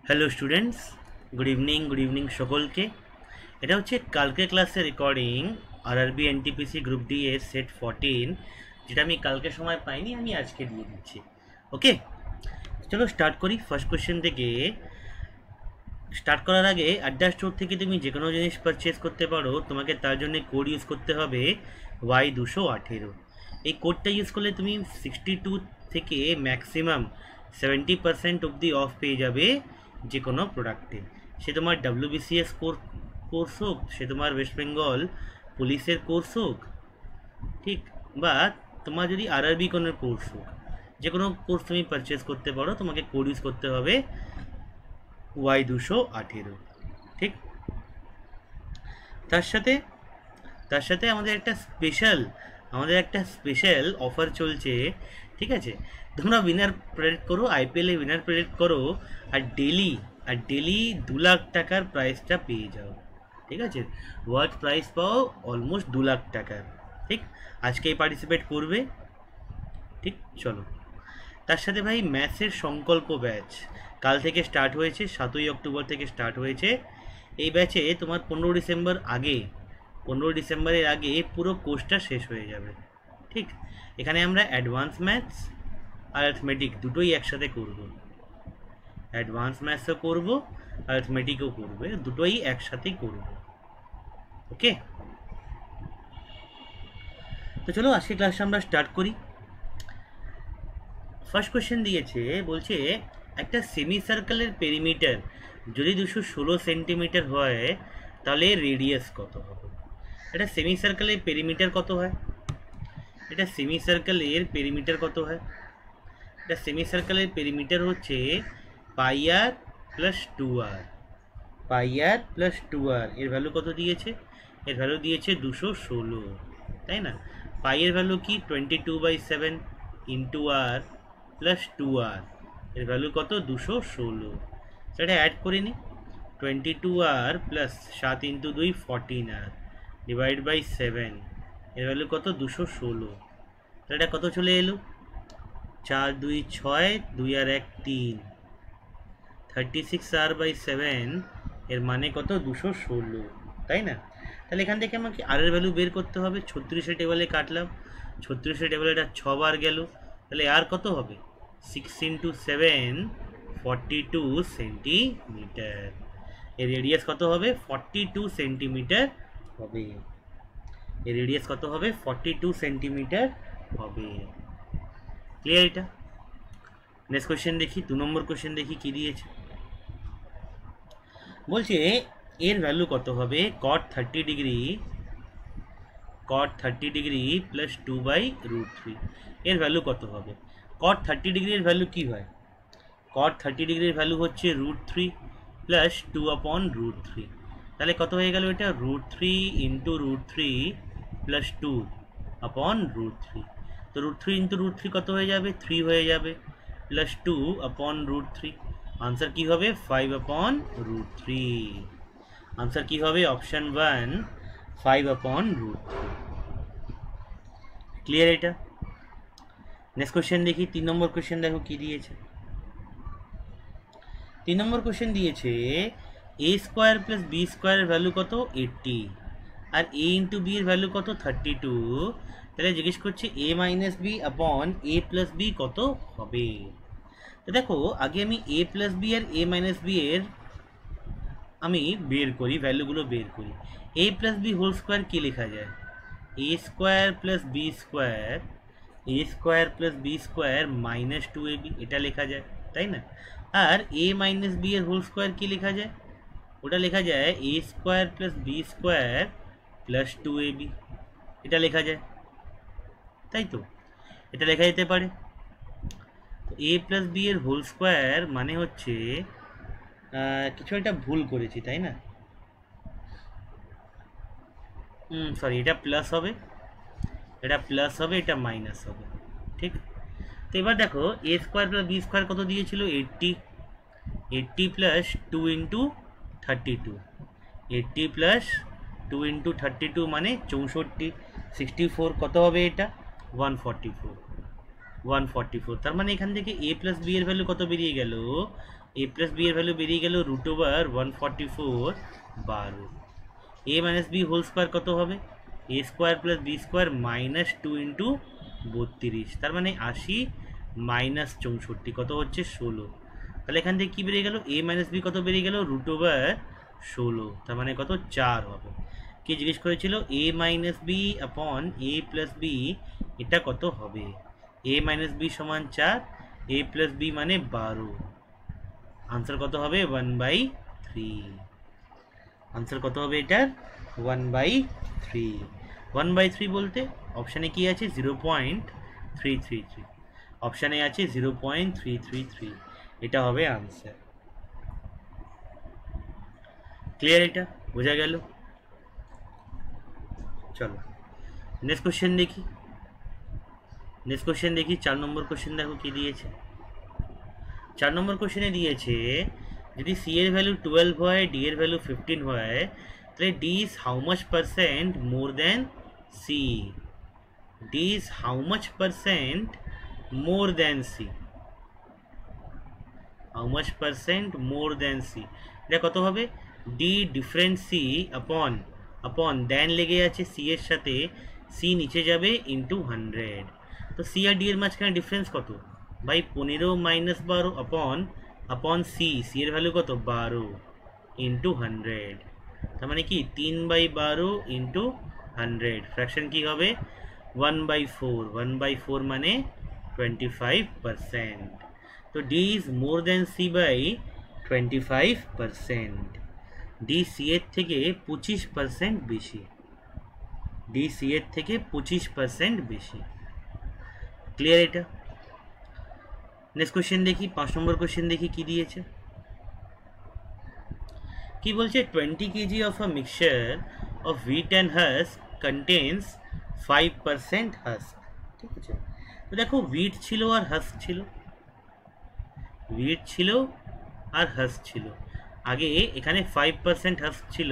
Hello students, good evening সকলকে। এটা হচ্ছে কালকের ক্লাসের recording RRB NTPC group D এর সেট 14, যেটা আমি কালকে সময় পাইনি, আমি আজকে দিয়ে দিচ্ছি। ওকে, চলো স্টার্ট করি। ফার্স্ট কোশ্চেন থেকে স্টার্ট করার আগে আড্ডা স্টোর থেকে তুমি যে কোনো জিনিস পারচেস করতে পারো, তোমাকে তার জন্য কোড ইউজ করতে হবে Y218। এই কোডটা ইউজ করলে তুমি 62 থেকে ম্যাক্সিমাম 70% অবধি অফ পেয়ে যাবে যে কোনো প্রোডাক্টে। সে তোমার WBCS কোর্স হোক, সে তোমার ওয়েস্ট বেঙ্গল পুলিশের কোর্স হোক, ঠিক, বা তোমার যদি আরআরবি কোনো কোর্স হোক, যে কোনো কোর্স তুমি পারচেস করতে পারো, তোমাকে কোড ইউজ করতে হবে Y218। ঠিক, তার সাথে আমাদের একটা স্পেশাল অফার চলছে। ঠিক আছে, তোমরা উইনার প্রেডিক্ট করো, আইপিএলে উইনার প্রেডিক্ট করো, আর ডেলি 2 লাখ টাকার প্রাইসটা পেয়ে যাও। ঠিক আছে, ওয়ার্ল্ড প্রাইস পাও অলমোস্ট 2 লাখ টাকার। ঠিক, আজকেই পার্টিসিপেট করবে। ঠিক, চলো। তার সাথে ভাই ম্যাথসের সংকল্প ব্যাচ কাল থেকে স্টার্ট হয়েছে, 7ই অক্টোবর থেকে স্টার্ট হয়েছে। এই ব্যাচে তোমার 15 ডিসেম্বরের আগে পুরো কোর্সটা শেষ হয়ে যাবে। ঠিক, এখানে আমরা অ্যাডভান্স ম্যাথস আর অ্যারিথমেটিক দুটোই একসাথে করব। অ্যাডভান্স ম্যাথসও করব, অ্যারিথমেটিকও করবে, দুটোই একসাথেই করব। ওকে, তো চলো আজকে ক্লাসটা আমরা স্টার্ট করি। ফার্স্ট কোয়েশ্চেন দিয়েছে, বলছে একটা সেমি সার্কেলের পেরিমিটার যদি 216 সেন্টিমিটার হয়, তাহলে রেডিয়াস কত হবে? এটা সেমি সার্কেলের পেরিমিটার কত হয়? এটা সেমি সার্কেলের পেরিমিটার হচ্ছে পাই আর প্লাস 2r। এর ভ্যালু কত দিয়েছে? এর ভ্যালু দিয়েছে 216, তাই না? পাই এর ভ্যালু কি? 22/7 ইন্টু আর প্লাস 2r, এর ভ্যালু কত? 216। সেটা অ্যাড করে নি, 22r plus 7 into 2 14r divide by 7, এর ভ্যালু কত? 216। এটা কত চলে এলো? 4 2 6, 2 আর 1 3, 36r বাই 7, এর মানে কত? 216, তাই না? তাহলে এখান থেকে আমাকে আর এর ভ্যালু বের করতে হবে। 36 টেবিলে কাটলাম, 36 টেবিলে এটা 6 বার গেল, তাহলে আর কত হবে? 6 ইন্টু 7, 42 সেন্টিমিটার। এর রেডিয়াস কত হবে? 42 সেন্টিমিটার হবে। এর রেডিয়াস কত হবে? 42 সেন্টিমিটার হবে। ক্লিয়ার এটা? নেক্সট কোয়েশ্চেন দেখি, 2 নম্বর কোয়েশ্চেন দেখি কি দিয়েছে। বলছে এর ভ্যালু কত হবে? cot 30 ডিগ্রি প্লাস 2/√3, এর ভ্যালু কত হবে? cot 30 ডিগ্রির ভ্যালু কি হয়? cot 30 ডিগ্রির ভ্যালু হচ্ছে √3 প্লাস 2/√3। তাহলে কত হয়ে গেল এটা? √3 ইন্টু √3 প্লাস 2/√3। তো √3 ইন্টু √3 কত হয়ে যাবে? 3 হয়ে যাবে, প্লাস 2/√3। আনসার কি হবে? 5/√3। আনসার কি হবে? অপশন 1, 5/√3। ক্লিয়ার এটা? নেক্সট কোয়েশ্চেন দেখি, 3 নম্বর কোয়েশ্চেন দেখো কি দিয়েছে। 3 নম্বর কোয়েশ্চেন দিয়েছে a স্কোয়ার প্লাস বি স্কোয়ারের ভ্যালু কত? 80, আর a ইন্টু বি এর ভ্যালু কত? 32। তাহলে জিজ্ঞেস করছে a minus b upon a plus b কত হবে? তো দেখো, আগে আমি a প্লাস বি আর a মাইনাস বি এর আমি ভ্যালুগুলো বের করি। a plus b whole square কী লেখা যায়? a square plus B square minus 2ab, এটা লেখা যায়, তাই না? আর a মাইনাস বি এর হোল স্কোয়ার কী লেখা যায়? ওটা লেখা যায় a square plus B square plus 2ab, এটা লেখা যায়, তাই তো? এটা লেখা যেতে পারে। তো a প্লাস বি এর হোল স্কোয়ার মানে হচ্ছে কিছু একটা ভুল করেছি, তাই না? সরি, এটা প্লাস হবে, এটা মাইনাস হবে। ঠিক, তো এবার দেখো a square plus B square কত দিয়েছিল? 80 প্লাস 2 ইন্টু 32, 80 প্লাস 2 ইন্টু 32 মানে 64, 64 কত হবে? এটা 144। তার মানে এখান থেকে a প্লাস বি এর ভ্যালু কত বেরিয়ে গেল? এ প্লাস বি এর ভ্যালু বেরিয়ে গেল √144 12। A minus B whole square কত হবে? A square plus B square -2 into 32, তার মানে 80 মাইনাস 64 কত হচ্ছে 16। তাহলে এখান থেকে কী বেরিয়ে গেল? এ মাইনাস বি কত বেরিয়ে গেল? √16, তার মানে কত 4 হবে। কে জিজ্ঞেস করেছিল এ মাইনাস বি আপন এ প্লাস বি এটা কত হবে? এ মাইনাস বি সমান 4, এ প্লাস বি মানে 12। আনসার কত হবে? 1/3। আনসার কত হবে এটার? 1/3। 1/3 বলতে অপশানে কি আছে? 0.333। অপশানে আছে 0.333, এটা হবে আনসার। ক্লিয়ার? এটা বোঝা গেল? চলো নেক্সট কোশ্চেন দেখি। 4 নম্বর কোশ্চেন দেখো কি দিয়েছে। 4 নম্বর কোশ্চেনে দিয়েছে যদি সি এর ভ্যালু 12 হয়, ডি এর ভ্যালু 15 হয়, তাহলে D is how much percent more than C? D is how much percent more than C? How much percent more than C, এটা কত হবে? ডি ডিফারেন্ট সি আপন দেন লেগে আছে সি এর সাথে, সি নিচে যাবে ইন্টু 100। তো সি আর ডি এর মাঝখানে ডিফারেন্স কত ভাই? 15 মাইনাস 12 আপন সি এর ভ্যালু কত? 12 ইন্টু 100, তার মানে কি 3/12 ইন্টু 100। ফ্র্যাকশন কি হবে? 1/4। 1/4 মানে 25%। তো D is more than C by 25%। D C এর থেকে 25% বেশি। ডি সি এর থেকে 25% বেশি। ক্লিয়ার এটা? নেক্সট কোশ্চেন দেখি, 5 নম্বর কোশ্চেন দেখি কি দিয়েছে। কি বলছে? 20 kg of a mixture of wheat and husk contains 5% husk। ঠিক আছে, তো দেখো wheat ছিল আর husk ছিল, wheat ছিল আর husk ছিল। আগে এখানে 5% husk ছিল,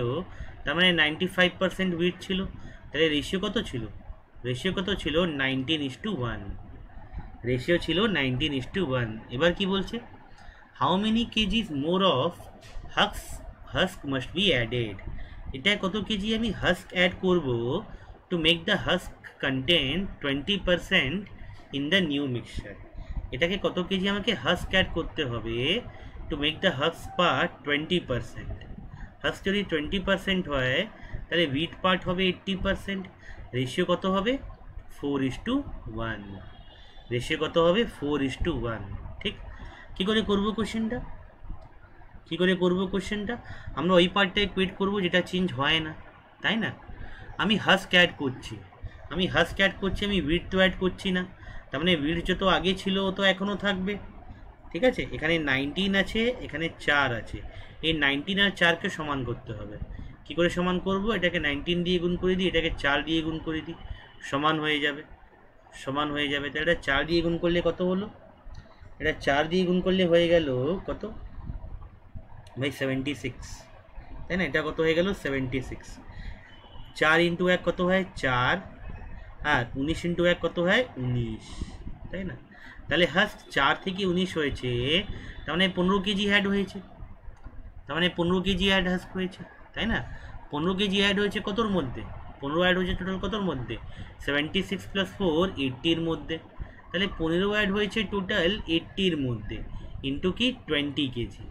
তার মানে 95% wheat ছিল। তাহলে রেশিও কত ছিল? রেশিও কত ছিল? 19:1। রেশিও ছিল 19:1। এবার কি বলছে? How many KGs more of husk must be added। এটা কত কেজি আমি হাস্ক অ্যাড করব to make the husk contain 20% in the new mixture. এটাকে কত কেজি আমাকে হাস্ক অ্যাড করতে হবে to make the husk part 20%? Husk যদি 20% হয় তাহলে হুইট পার্ট হবে 80%। রেশিও কত হবে? 4:1। রেশিও কত হবে? 4:1। ঠিক, কী করে করবো কোশ্চেনটা? কী করে করবো কোশ্চেনটা? আমরা ওই পার্টটাই কুইট করবো যেটা চেঞ্জ হয় না, তাই না? আমি হাস্ক অ্যাড করছি, আমি হুইট তো অ্যাড করছি না। তার মানে হুইট যত আগে ছিল তো এখনও থাকবে। ঠিক আছে, এখানে 19 আছে, এখানে 4 আছে, এই 19 আর 4কে সমান করতে হবে। কি করে সমান করব? এটাকে 19 দিয়ে গুণ করে দিই, এটাকে 4 দিয়ে গুণ করে দিই, সমান হয়ে যাবে। সমান হয়ে যাবে, তাহলে এটা 4 দিয়ে গুণ করলে কত হলো? এটা 4 দিয়ে গুণ করলে হয়ে গেল কত ভাই? 76, তাই না? এটা কত হয়ে গেল? 76। 4 ইন্টু 1 কত হয়? 4, আর 19 ইন্টু 1 কত হয়? 19, তাই না? তাহলে হাস্ক 4 থেকে 19 হয়েছে, তার মানে 15 কেজি অ্যাড হয়েছে। তার মানে 15 কেজি অ্যাড হাস্ক হয়েছে, তাই না? 15 কেজি অ্যাড হয়েছে কতর মধ্যে? 15 অ্যাড হয়েছে টোটাল কতর মধ্যে? 76 + 4 80-র মধ্যে। তাহলে 15 অ্যাড হয়েছে টোটাল 80-র মধ্যে, ইন্টু কি 20 কেজি,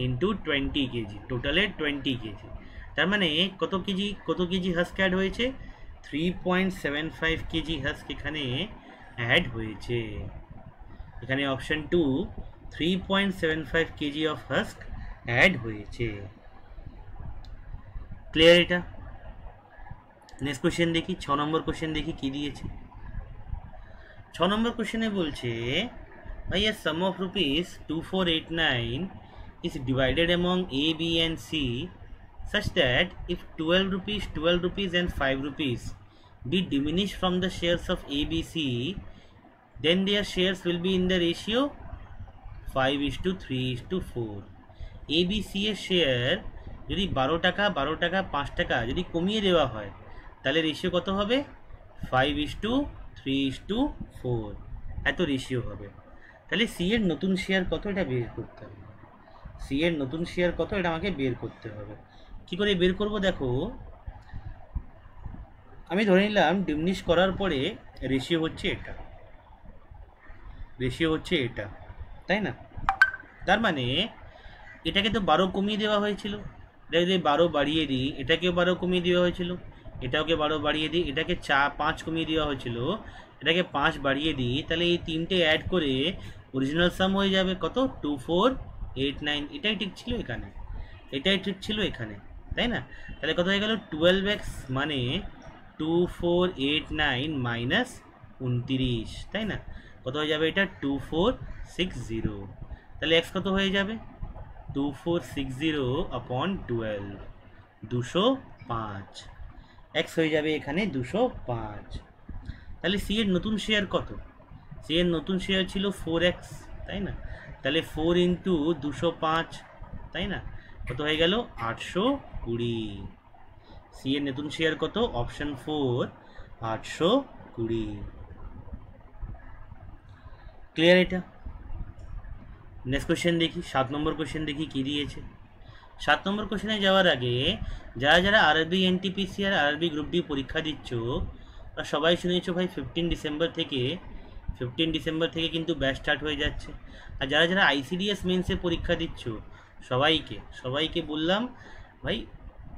ইন্টু 20 কেজি, টোটালে 20 কেজি। তার মানে কত কেজি হাস্ক অ্যাড হয়েছে? 3.75 কেজি হাস্ক এখানে অ্যাড হয়েছে। এখানে option 2, 3.75 KG of husk add হয়েছে। ক্লিয়ার এটা? নেক্সট কোশ্চেন দেখি, 6 নম্বর কোশ্চেন দেখি কি দিয়েছে। 6 নম্বর কোশ্চেনে বলছে ভাইয়া সাম of ₹2489 is divided among A, B and C such that if 12 rupees and 5 rupees be diminished from the shares of A, B, C, then their shares will be in the ratio 5:3:4। A, B, C এর share যদি 12 টাকা 5 টাকা যদি কমিয়ে দেওয়া হয় তাহলে ratio কত হবে? 5:3:4 এত রেশিও হবে। তাহলে সি এর নতুন শেয়ার কত, এটা বের করতে হবে। সি এর নতুন শেয়ার কত এটা আমাকে বের করতে হবে। কি করে বের করব দেখো, আমি ধরে নিলাম ডিমনিশ করার পরে রেশিও হচ্ছে এটা, রেশিও হচ্ছে এটা, তাই না? তার মানে এটাকে তো 12 কমিয়ে দেওয়া হয়েছিল, এটা যদি 12 বাড়িয়ে দিই, এটাকেও 12 কমিয়ে দেওয়া হয়েছিল, এটাকে 12 বাড়িয়ে দিই, এটাকে 5 কমিয়ে দেওয়া হয়েছিল, এটাকে 5 বাড়িয়ে দিই, তাহলে এই তিনটে অ্যাড করে অরিজিনাল সাম হয়ে যাবে কত, 2489। এটাই ঠিক ছিল এখানে, এটাই ঠিক ছিল এখানে, তাই না? তাহলে কত হয়ে গেল, 12x মানে 2489 মাইনাস 29, তাই না? কত হয়ে যাবে এটা, 2460। তাহলে এক্স কত হয়ে যাবে, 2460 আপন 12, 205। এক্স হয়ে যাবে এখানে 205। তাহলে সি এর নতুন শেয়ার কত, সি এর নতুন শেয়ার ছিল 4x, তাই না? তাহলে 4 ইন্টু 205, তাই না? কত হয়ে গেল, 820। সি এর নতুন শেয়ার কত, অপশন 4, 820। ক্লিয়ার এটা? নেক্সট কোশ্চেন দেখি, 7 নম্বর কোশ্চেন দেখি কি দিয়েছে। 7 নম্বর কোশ্চেনে যাওয়ার আগে যারা যারা আরআরবি এনটিপিসি আর আরআরবি গ্রুপ ডি পরীক্ষা দিচ্ছ, আর সবাই শুনেছো ভাই 15 ডিসেম্বর থেকে কিন্তু ব্যাচ স্টার্ট হয়ে যাচ্ছে। আর যারা যারা আইসিডিএস মেন্সে পরীক্ষা দিচ্ছ সবাইকে বললাম ভাই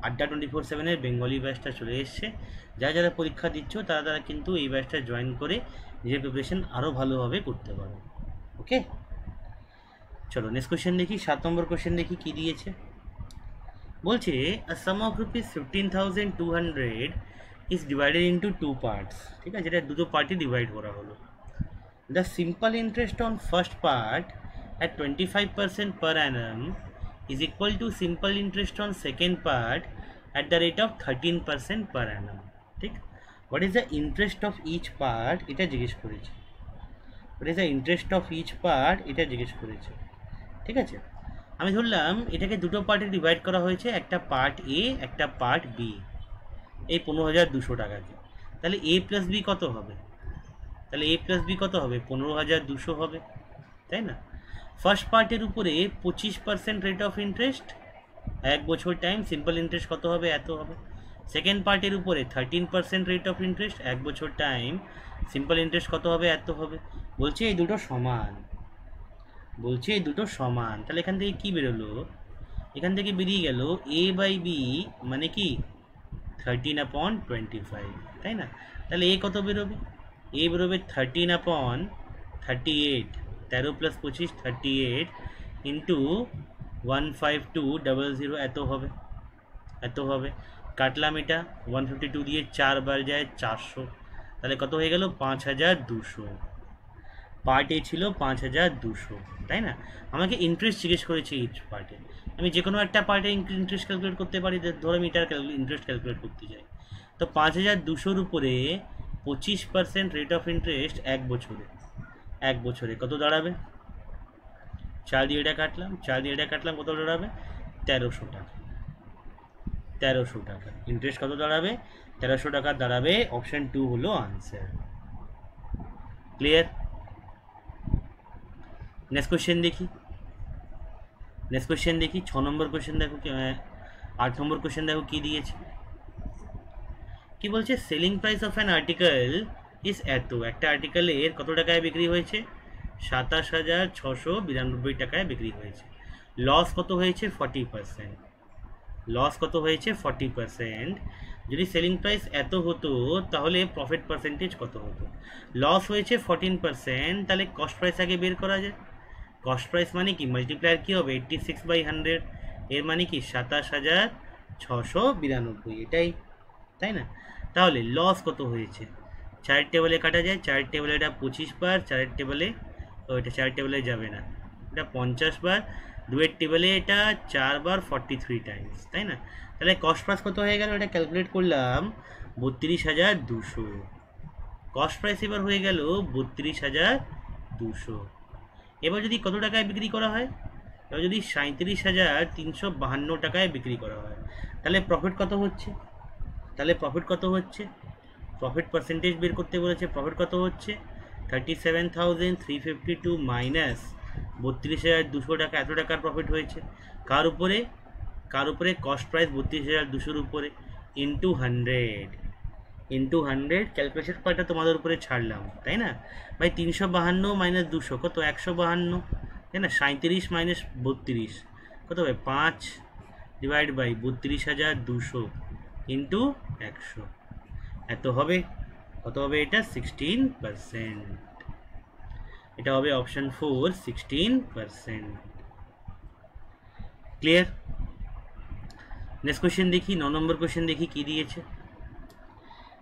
আড্ডা 24/7 বেঙ্গলি ব্যাচটা চলে এসছে। যারা যারা পরীক্ষা দিচ্ছ তারা কিন্তু এই ব্যাচটা জয়েন করে নিজের প্রিপারেশন আরও ভালোভাবে করতে পারো। ওকে, চলো নেক্সট কোশ্চেন দেখি। 7 নম্বর কোশ্চেন দেখি কি দিয়েছে। বলছে a sum of rupees 15,200 is divided into 2 parts। ঠিক আছে, এটা দুটো পার্টে ডিভাইড করা হলো। The simple interest on first part at 25% per annum is equal to simple interest on second part at the rate of 13% per annum। ঠিক, what is the interest of each part এটা জিজ্ঞেস করেছে, what is the interest of each part এটা জিজ্ঞেস করেছে। ঠিক আছে, আমি ধরলাম এটাকে দুটো পার্টে ডিভাইড করা হয়েছে, একটা পার্ট এ একটা পার্ট বি, এই 15,200 টাকাকে। তাহলে এ প্লাস বি কত হবে, তাহলে এ প্লাস বি কত হবে, 15,200 হবে, তাই না? ফার্স্ট পার্টের উপরে 25% রেট অফ ইন্টারেস্ট 1 বছর টাইম, সিম্পল ইন্টারেস্ট কত হবে, এত হবে। সেকেন্ড পার্টের উপরে 13% রেট অফ ইন্টারেস্ট 1 বছর টাইম, সিম্পল ইন্টারেস্ট কত হবে, এত হবে। বলছে এই দুটো সমান, বলছে এই দুটো সমান। তাহলে এখান থেকে কি বেরোলো, এখান থেকে বেরিয়ে গেল এ বাই বি মানে কি 13/25, তাই না? তাহলে এ কত বেরোবে, এ বেরোবে 13/38, 13 + 25 38 ইন্টু 15200, এত হবে, এত হবে। কাটলাম এটা 152 দিয়ে 4 বার যায় 400, তাহলে কত হয়ে গেল 5,200। পার্ট এ ছিল 5,200, তাই না? আমাকে ইন্টারেস্ট জিজ্ঞেস করেছে ইচ পার্টে, আমি যে কোনো একটা পার্টে ইন্টারেস্ট ক্যালকুলেট করতে পারি। ধরো আমি এটার ইন্টারেস্ট ক্যালকুলেট করতে চাই, তো 5,200-র উপরে 25% রেট অফ ইন্টারেস্ট 1 বছরে, 1 বছরে কত দাঁড়াবে, 4 দিয়ে এটা কাটলাম, 4 দিয়ে এটা কাটলাম, কত দাঁড়াবে 1,300 টাকা, 1,300 টাকা। ইন্টারেস্ট কত দাঁড়াবে, 1,300 টাকা দাঁড়াবে। অপশন 2 হলো আনসার। ক্লিয়ার? নেক্সট কোশ্চেন দেখি, নেক্সট কোশ্চেন দেখি। 6 নম্বর কোশ্চেন দেখো, 8 নম্বর কোশ্চেন দেখো কি দিয়েছে। কি বলছে, selling price of an article is এত, একটা আর্টিকেলের কত টাকায় বিক্রি হয়েছে, 27,692 টাকায় বিক্রি হয়েছে। লস কত হয়েছে, 40%। লস কত হয়েছে, 40%। যদি সেলিং প্রাইস এত হতো তাহলে প্রফিট পার্সেন্টেজ কত হতো। লস হয়েছে 14%, তাহলে কস্ট প্রাইস আগে বের করা যায়। কস্ট প্রাইস মানে কি, মাল্টিপ্লায়ার কি হবে 86/100, এর মানে কি 27,692, এটাই, তাই না? তাহলে লস কত হয়েছে, 4 টেবিলে কাটা যায়, 4 টেবিলে এটা 25 বার, 4 টেবিলে এটা 4 টেবিলে যাবে না, এটা 50 বার, 2 টেবিলে এটা 4 বার 43 টাইমস, তাই না? তাহলে কস্ট প্রাইস কত হয়ে গেল, এটা ক্যালকুলেট করলাম 32,200। কস্ট প্রাইস এবার হয়ে গেল 32,200। এবার যদি কত টাকায় বিক্রি করা হয়, এবার যদি 37,352 টাকায় বিক্রি করা হয়, তাহলে প্রফিট কত হচ্ছে, তাহলে প্রফিট কত হচ্ছে, প্রফিট পার্সেন্টেজ বের করতে বলেছে। প্রফিট কত হচ্ছে, 37,352 মাইনাস 32,200 টাকা, এত টাকার প্রফিট হয়েছে। কার উপরে? কস্ট প্রাইস 32,200-র উপরে, ইন্টু 100 ক্যালকুলেশন পার্টটা তোমাদের উপরে ছাড়লাম, তাই না ভাই? 352 মাইনাস 200 কত? 152, তাই না? 37 মাইনাস 32 কত হবে? 5 ডিভাইড বাই 32,200 ইন্টু 100, এত হবে। কত হবে এটা? 16%। এটা হবে অপশন 4, 16%। ক্লিয়ার? নেক্সট কোয়েশ্চেন দেখি, 9 নম্বর কোয়েশ্চেন দেখি কি দিয়েছে।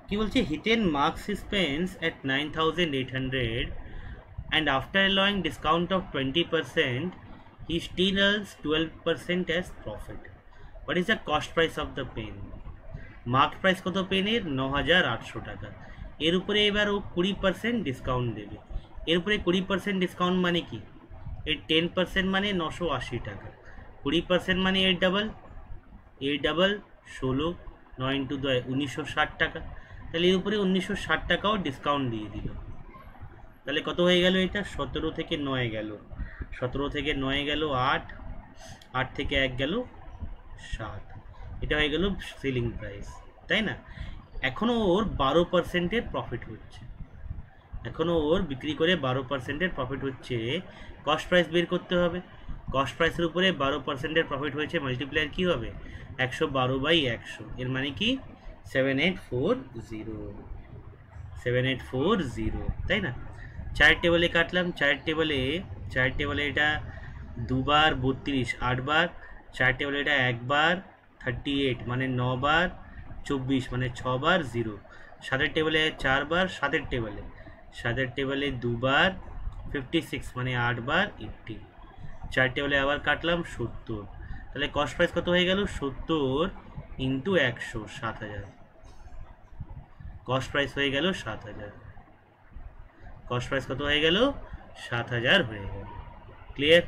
কি বলছে? Hiten marks his pens at 9,800 and after allowing discount of 20% he still earns 12% as profit. What is the cost price of the pen? Marked price কত পেনের? 9,800 টাকা। এর উপরে এবার ও 20% ডিসকাউন্ট দেবে। এর উপরে 20% ডিসকাউন্ট মানে কি? এর 10% মানে 980 টাকা, 20% মানে এর ডাবল 16, 9 ইন্টু 2 1960 টাকা। তাহলে এর উপরে 1960 টাকাও ডিসকাউন্ট দিয়ে দিল। তাহলে কত হয়ে গেল এটা? 17 থেকে 9 গেল, 17 থেকে 9 গেল 8, 8 থেকে 1 গেল 7। এটা হয়ে গেল সেলিং প্রাইস, তাই না? এখনও ওর 12%-এর প্রফিট হচ্ছে, এখনও ওর বিক্রি করে 12%-এর প্রফিট হচ্ছে। কস্ট প্রাইস বের করতে হবে। কস্ট প্রাইসের উপরে 12%-এর প্রফিট হয়েছে, মাল্টিপ্লায়ার কী হবে? 112/100। এর মানে কি? 7840, তাই না? চারের টেবিলে কাটলাম, চারের টেবিলে এটা 2 বার 32, 8 বার। চারের টেবিলে এটা 1 বার 38 মানে 9 বার 24 মানে 6 বার 0। 7-এর টেবিলে 4 বার, 7-এর টেবিলে 2 বার 56 মানে 8 বার 80। 4 টেবিলে আবার কাটলাম 70। তাহলে কস্ট প্রাইস কত হয়ে গেল? 70 ইন্টু 100, 7,000। কস্ট প্রাইস হয়ে গেল 7,000। কস্ট প্রাইস কত হয়ে গেল? 7,000 হয়ে গেল। ক্লিয়ার?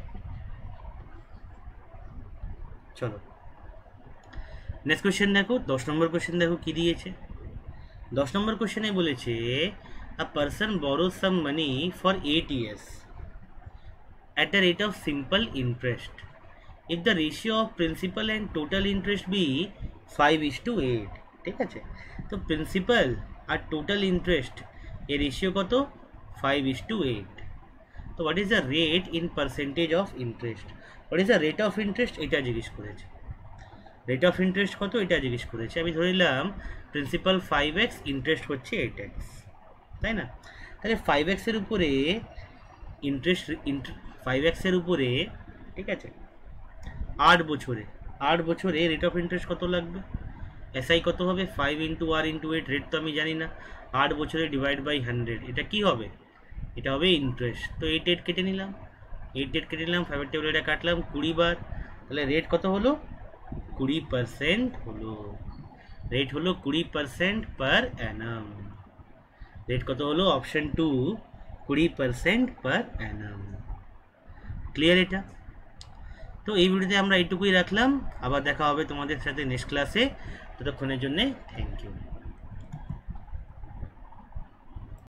চলো নেক্সট কোয়েশ্চেন দেখো, 10 নম্বর কোয়েশ্চেন দেখো কি দিয়েছে। 10 নম্বর কোয়েশ্চেনে বলেছে আ person borrows some money for 8 years at a rate of simple interest if the ratio of principal and total interest be 5:8। ঠিক আছে? তো প্রিন্সিপাল আর টোটাল ইন্টারেস্ট এর রেশিও কত? 5:8। তো what is the rate in percentage of interest? What is the rate of interest? এটা জিজ্ঞেস করেছে। Rate of interest কত? এটা জিজ্ঞেস করেছে। আমি ধরে নিলাম প্রিন্সিপাল 5x, ইন্টারেস্ট হচ্ছে 8x, তাই না? তাহলে 5x-এর উপরে ইন্টারেস্ট 5x-এর উপরে, ঠিক আছে, 8 বছরে রেট অফ ইন্টারেস্ট কত লাগবে? এসআই কত হবে? 5 ইন্টু আর ইন্টু 8, রেট তো আমি জানি না। 8 বছরে ডিভাইড বাই 100, এটা কি হবে? এটা হবে ইন্টারেস্ট। তো 8 কেটে নিলাম, 8 কেটে নিলাম, 5-এর টেবিলে এটা কাটলাম 20 বার। তাহলে রেট কত হলো? 20% হলো। রেট হলো 20% পার অ্যানাম। রেট কত হলো? অপশন 2, 20% পার অ্যানাম। ক্লিয়ার এটা? তো এই ভিডিওতে আমরা এইটুকুই রাখলাম। আবার দেখা হবে তোমাদের সাথে নেক্সট ক্লাসে। ততক্ষণের জন্যে থ্যাংক ইউ।